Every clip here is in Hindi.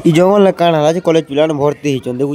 इ जंगल काण हला जे कॉलेज पिला भर्ती हिचन देखु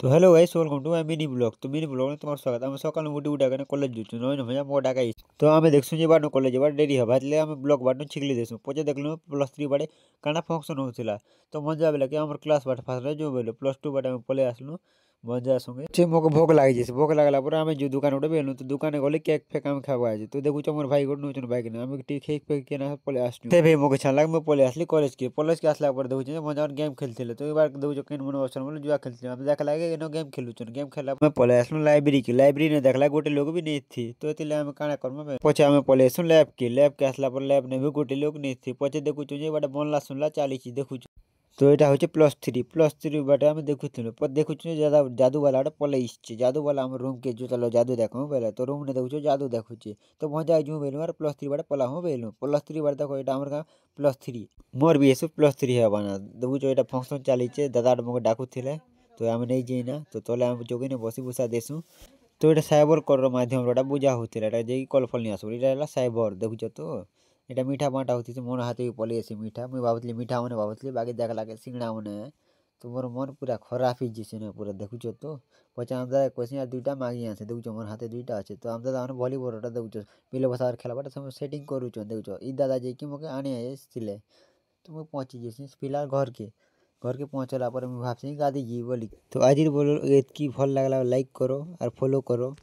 तो hello guys welcome to my mini blog. तो मिनी ब्लॉग में तुम्हारा स्वागत है। हम सकाल उठी उठा के कॉलेज जुचु नय न भैया मोटा गाइस तो हमें देखसु जे बानो कॉलेज बा डेरी हबा ले हम ब्लॉग बानो छिकली देसु पछे देखलु +3 बाडे काना फंक्शन होथिला तो मजा आबेला कि हमर क्लास बाट फास रे जो बेले +2 बाटे हम पले आसलु मजा संगे जे मोको भोक लागि जेसे भोक लागला पर हम जो दुकान उठे बेलु तो दुकाने गले केक फेक हम खाबा आजे तो देखु हमर भाई गोड नचन बाइक ने हम टी केक फेक के ना पले आसनु ते भाई मोके छान लाग मैं पले आसली कॉलेज के आसला पर देखु मजा गेम खेलथिले तो एक बार देखु केन मन अवसर बोले जुआ खेलथिले हम देख लागे एनो गेम खेलुचन गेम खेला मैं पले आसनु लाइब्रेरी ने देखला गोटे लोग भी नहीं थी तो एतिले हम काना करम पछे हम पले आसनु लैब के आसला पर लैब ने भी गोटे लोग नहीं थी पछे देखु जे बाटे बनला सुनला चालीची देखु तो एटा होचे +3 बाटे हम देखुथिलु पर देखु ज्यादा जादू वाला पले इछे जादू वाला हम रूम के जो चलो जादू देखो पहले तो रूम ने देखु जादू देखुचे तो मजा जो बेलु मार +3 बाटे पला हो बेलु +3 बाटे देखो एटा हमर का +3 मोर भी एसु +3 है बना देखु एटा फंक्शन चालीचे दादा मको डाकुथिले तो हम नहीं जेना तो तले हम जोगी ने बसी बुसा देसु तो एटा साइबर कर माध्यम रोटा बुझा होथिला एटा जे कॉल फल नि आसु एटा साइबर देखु तो एटा मीठा बांटा होती मोर हाथे पले एसे मीठा मैं भाबतली मीठा मने भाबतली बाकी देख लागे सिंगड़ा मने तो मोर मन पूरा खराब ही जिसे न पूरा देखु तो पछा हम दादा कोसिया दुईटा मागी आसे देखु मोर हाथे दुईटा अछि तो हम दादा हम वॉलीबॉल देखु पिले बसार खेला बाटे हम सेटिंग करू देखु ई दादा जे कि मके आने आइले तो मैं पहुंची जेसी फिलहाल घर के पहुंचला पर मैं भाबसी गादी जी बोली तो आज बोलो एतकी भल लागला लाइक करो और फॉलो करो।